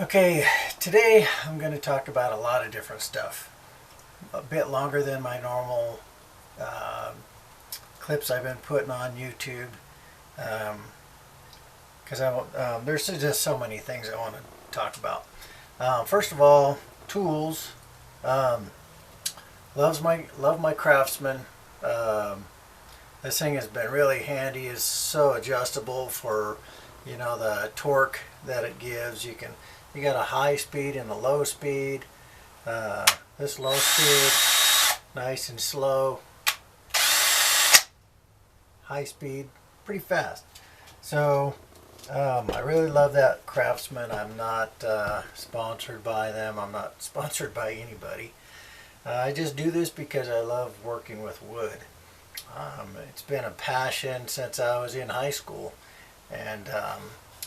Okay, today I'm going to talk about a lot of different stuff. A bit longer than my normal uh, clips I've been putting on YouTube, because there's just so many things I want to talk about. First of all, tools. Um, love my Craftsman. Um, this thing has been really handy. It's so adjustable for the torque that it gives. You got a high speed and a low speed. This low speed, nice and slow. High speed, pretty fast. So I really love that Craftsman. I'm not sponsored by them. I'm not sponsored by anybody. I just do this because I love working with wood. It's been a passion since I was in high school, and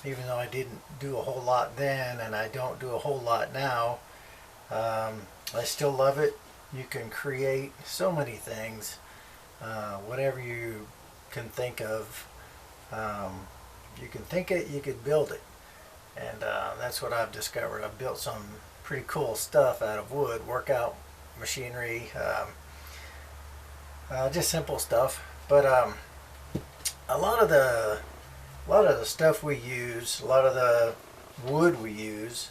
even though I didn't do a whole lot then and I don't do a whole lot now, I still love it. You can create so many things, whatever you can think of. You can think it, you could build it, and that's what I've discovered. I've built some pretty cool stuff out of wood, workout machinery, just simple stuff. But a lot of the stuff we use, a lot of the wood we use,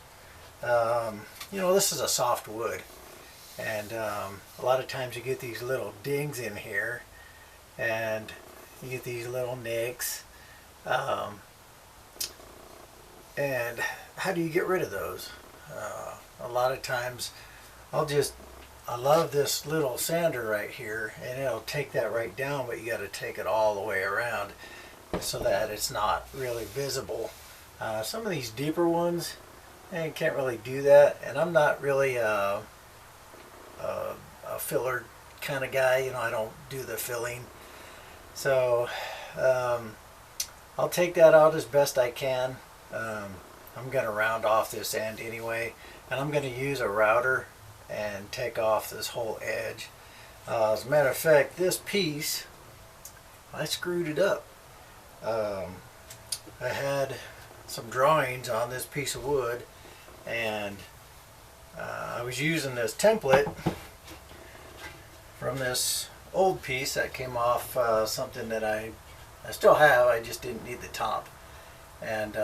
this is a soft wood, and a lot of times you get these little dings in here, and you get these little nicks, and how do you get rid of those? A lot of times I love this little sander right here, and it'll take that right down, but you got to take it all the way around so that it's not really visible. Some of these deeper ones, you can't really do that, and I'm not really a filler kind of guy. I don't do the filling, so I'll take that out as best I can. I'm going to round off this end anyway, and I'm going to use a router and take off this whole edge. As a matter of fact, this piece, I screwed it up. I had some drawings on this piece of wood, and I was using this template from this old piece that came off something that I still have. I just didn't need the top, and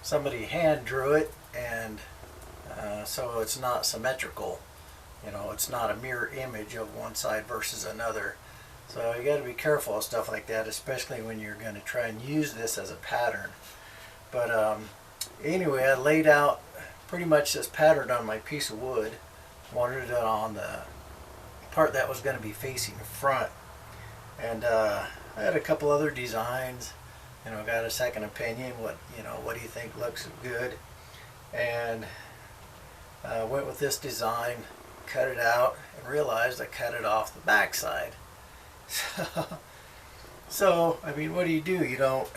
somebody hand drew it, and so it's not symmetrical. It's not a mirror image of one side versus another. So you got to be careful of stuff like that, especially when you're going to try and use this as a pattern. But anyway, I laid out pretty much this pattern on my piece of wood. Wanted it on the part that was going to be facing front, and I had a couple other designs. Got a second opinion. What do you think looks good? And went with this design, cut it out, and realized I cut it off the back side. So I mean, what do? You don't,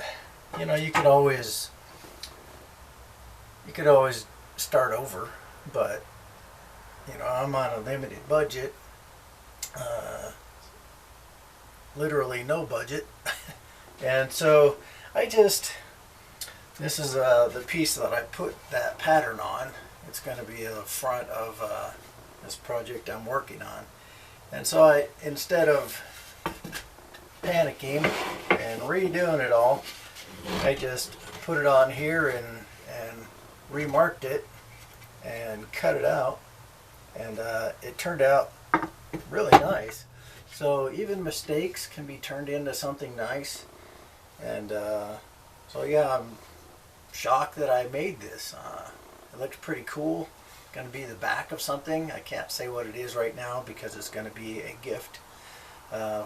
you could always start over, but I'm on a limited budget, literally no budget, and so this is the piece that I put that pattern on. It's going to be the front of this project I'm working on, and so instead of panicking and redoing it all, I just put it on here and remarked it and cut it out, and it turned out really nice. So even mistakes can be turned into something nice, and so yeah, I'm shocked that I made this. It looks pretty cool. Going to be the back of something. I can't say what it is right now because it's going to be a gift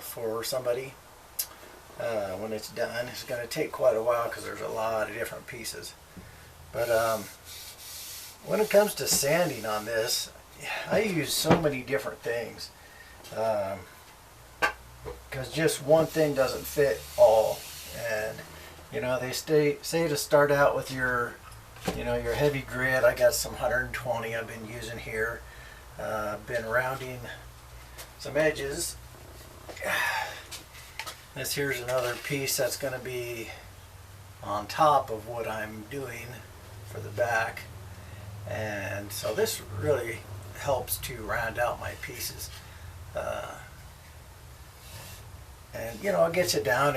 for somebody when it's done. It's going to take quite a while because there's a lot of different pieces. But when it comes to sanding on this, I use so many different things, because just one thing doesn't fit all. And they say to start out with your heavy grit. I got some 120 I've been using here. Been rounding some edges. This here's another piece that's going to be on top of what I'm doing. for the back. And so this really helps to round out my pieces. And you know, it gets it down,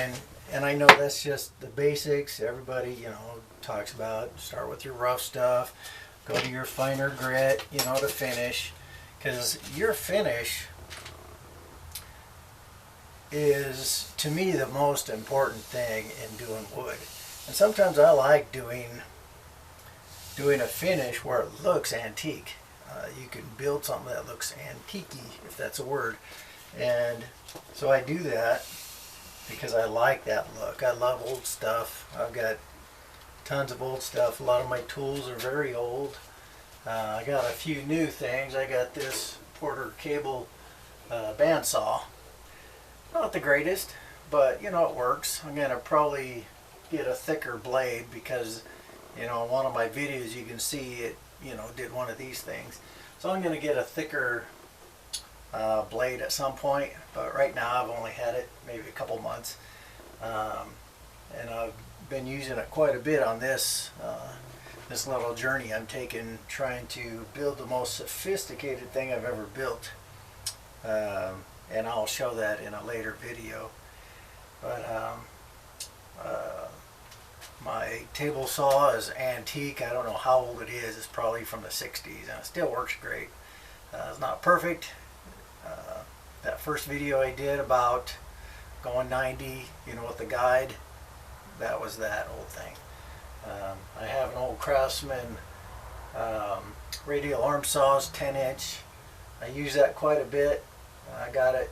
and I know that's just the basics. Everybody, you know, talks about start with your rough stuff, go to your finer grit, you know, to finish, because your finish is, to me, the most important thing in doing wood. And sometimes I like doing a finish where it looks antique. You can build something that looks antique-y, if that's a word. And so I do that because I like that look. I love old stuff. I've got tons of old stuff. A lot of my tools are very old. I got a few new things. I got this Porter cable bandsaw. Not the greatest, but you know, it works. I'm going to probably get a thicker blade because, you know, in one of my videos you can see it, you know, did one of these things. So I'm going to get a thicker blade at some point, but right now I've only had it maybe a couple months, and I've been using it quite a bit on this this little journey I'm taking, trying to build the most sophisticated thing I've ever built, and I'll show that in a later video. But my table saw is antique. I don't know how old it is. It's probably from the 60s, and it still works great. It's not perfect. That first video I did about going 90, you know, with the guide, that was that old thing. I have an old Craftsman radial arm saws, 10-inch. I use that quite a bit. I got it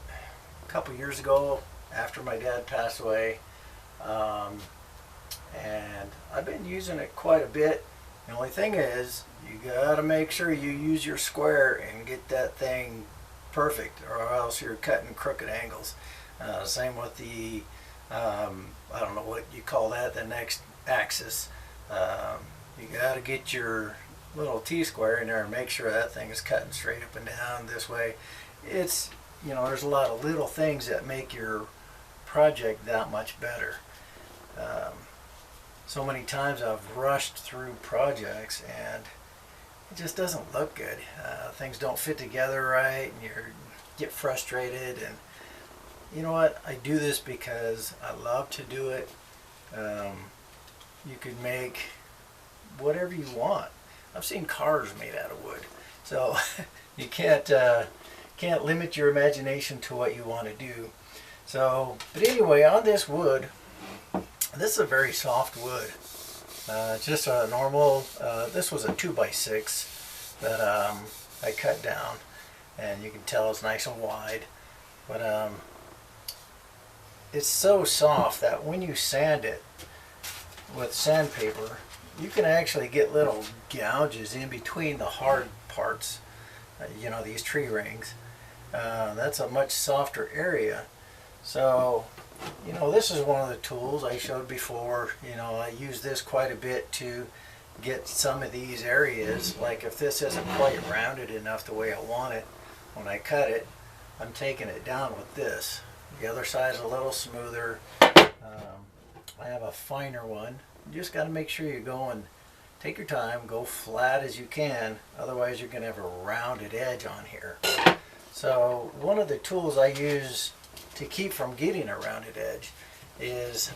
a couple years ago after my dad passed away, and I've been using it quite a bit. The only thing is, you gotta make sure you use your square and get that thing perfect, or else you're cutting crooked angles. Same with the, I don't know what you call that, the next axis. You gotta get your little T-square in there and make sure that thing is cutting straight up and down this way. It's, you know, there's a lot of little things that make your project that much better. So many times I've rushed through projects and it just doesn't look good. Things don't fit together right, and you get frustrated. And you know what? I do this because I love to do it. You can make whatever you want. I've seen cars made out of wood, so you can't limit your imagination to what you want to do. So, but anyway, on this wood, this is a very soft wood. Just a normal, this was a 2x6 that I cut down, and you can tell it's nice and wide. But it's so soft that when you sand it with sandpaper, you can actually get little gouges in between the hard parts, you know, these tree rings. That's a much softer area. So, you know, this is one of the tools I showed before. You know, I use this quite a bit to get some of these areas, like if this isn't quite rounded enough the way I want it, when I cut it, I'm taking it down with this. The other side is a little smoother. I have a finer one. You just got to make sure you go and take your time, go flat as you can, otherwise you're going to have a rounded edge on here. So one of the tools I use to keep from getting a rounded edge is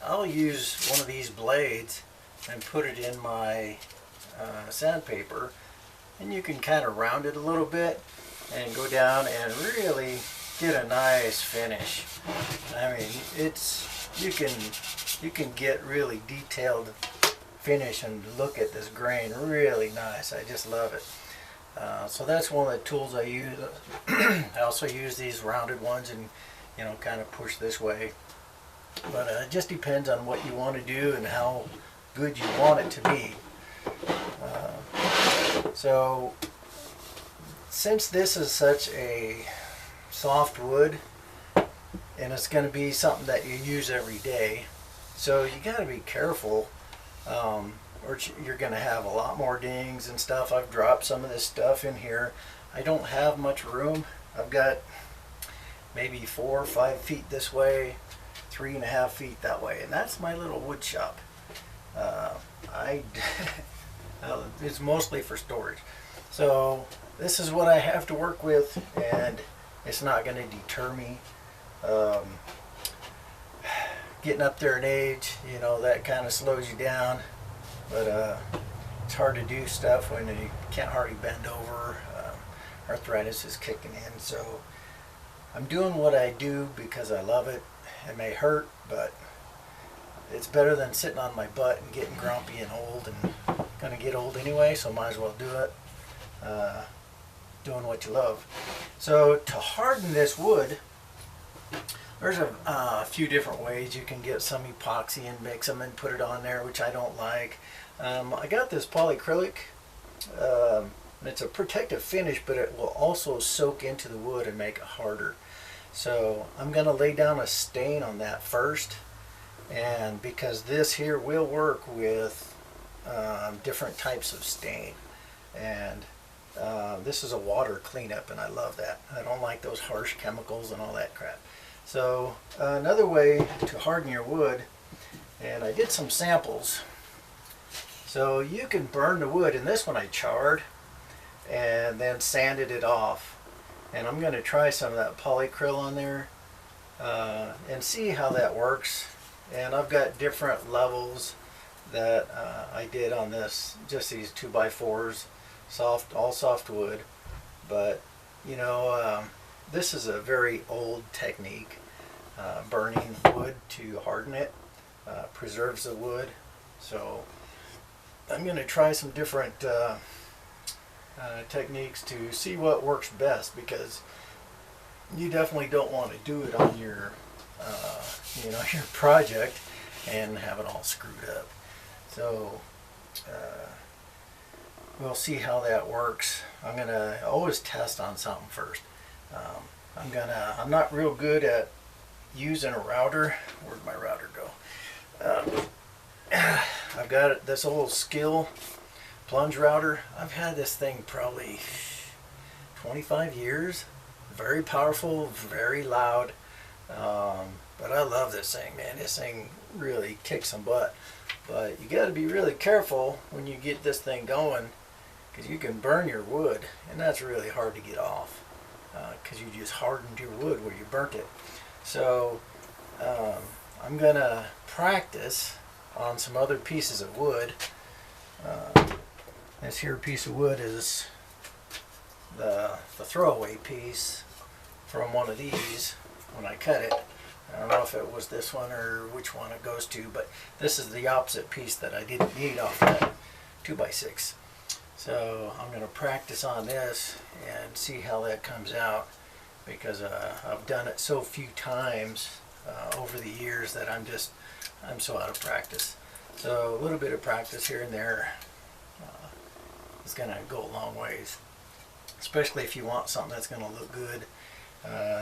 I'll use one of these blades and put it in my sandpaper, and you can kind of round it a little bit and go down and really get a nice finish. I mean, it's, you can get really detailed finish and look at this grain really nice. I just love it. So that's one of the tools I use. I also use these rounded ones and, you know, kind of push this way. But it just depends on what you want to do and how good you want it to be. So since this is such a soft wood, and it's going to be something that you use every day, so you got to be careful, or you're going to have a lot more dings and stuff. I've dropped some of this stuff in here. I don't have much room. I've got maybe 4 or 5 feet this way, 3.5 feet that way, and that's my little wood shop. It's mostly for storage. So this is what I have to work with, and it's not going to deter me. Um, Getting up there in age, you know, that kind of slows you down. But it's hard to do stuff when you can't hardly bend over. Arthritis is kicking in. So I'm doing what I do because I love it. It may hurt, but it's better than sitting on my butt and getting grumpy and old, and gonna get old anyway, so might as well do it. Doing what you love. So to harden this wood, there's a few different ways. You can get some epoxy and mix them and put it on there, which I don't like. I got this polyacrylic. It's a protective finish, but it will also soak into the wood and make it harder. So I'm going to lay down a stain on that first, and because this here will work with different types of stain, and this is a water cleanup, and I love that. I don't like those harsh chemicals and all that crap. So another way to harden your wood, and I did some samples. So you can burn the wood, and this one I charred and then sanded it off. And I'm going to try some of that polyacryl on there and see how that works. And I've got different levels that I did on this, just these 2x4s, all soft wood. But you know, this is a very old technique. Burning wood to harden it preserves the wood. So I'm going to try some different techniques to see what works best, because you definitely don't want to do it on your you know, your project and have it all screwed up. So we'll see how that works. I'm gonna always test on something first. I'm not real good at using a router. Where'd my router go? I've got this old Skill plunge router. I've had this thing probably 25 years. Very powerful, very loud. But I love this thing, man. This thing really kicks some butt. But you got to be really careful when you get this thing going, because you can burn your wood, and that's really hard to get off, because you just hardened your wood where you burnt it. So I'm gonna practice on some other pieces of wood. This here piece of wood is the throwaway piece from one of these when I cut it. I don't know if it was this one or which one it goes to, but this is the opposite piece that I didn't need off that 2x6. So I'm going to practice on this and see how that comes out, because I've done it so few times over the years that I'm so out of practice. So a little bit of practice here and there is going to go a long ways, especially if you want something that's going to look good.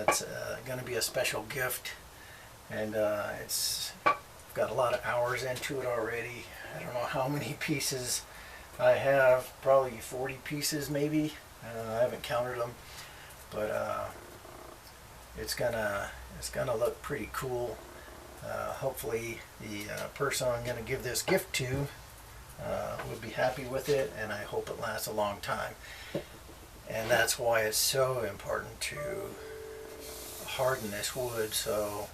It's going to be a special gift, and it's got a lot of hours into it already. I don't know how many pieces I have, probably 40 pieces maybe. I haven't counted them, but it's gonna look pretty cool. Hopefully the person I'm gonna give this gift to would be happy with it, and I hope it lasts a long time. And that's why it's so important to harden this wood, so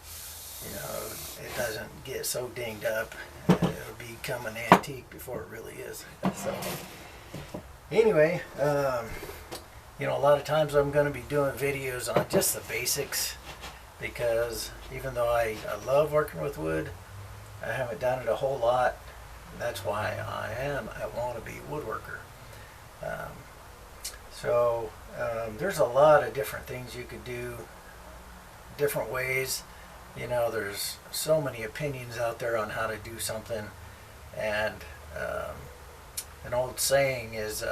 you know it doesn't get so dinged up. It'll become an antique before it really is. So anyway, you know, a lot of times I'm going to be doing videos on just the basics, because even though I love working with wood, I haven't done it a whole lot. That's why I am a wannabe woodworker. There's a lot of different things you could do, different ways. You know, there's so many opinions out there on how to do something, and an old saying is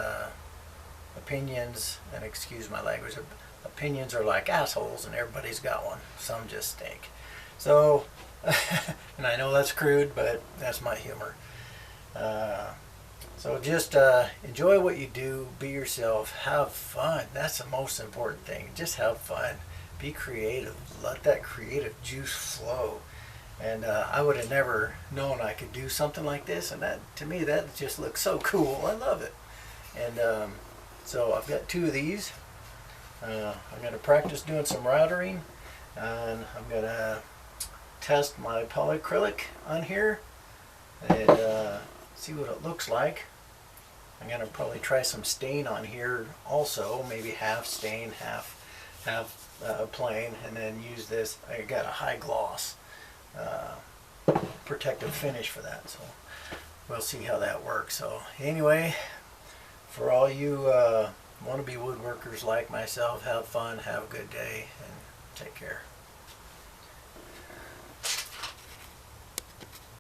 opinions, and excuse my language, opinions are like assholes, and everybody's got one. Some just stink. So, and I know that's crude, but that's my humor. So just enjoy what you do, be yourself, have fun. That's the most important thing. Just have fun. Be creative. Let that creative juice flow. And I would have never known I could do something like this, and that, to me, that just looks so cool. I love it. And so I've got 2 of these. I'm going to practice doing some routering, and I'm going to test my polyacrylic on here and see what it looks like. I'm going to probably try some stain on here also, maybe half stain, half plain, and then use this. I got a high gloss protective finish for that, so we'll see how that works. So anyway, for all you wannabe woodworkers like myself, have fun, have a good day, and take care.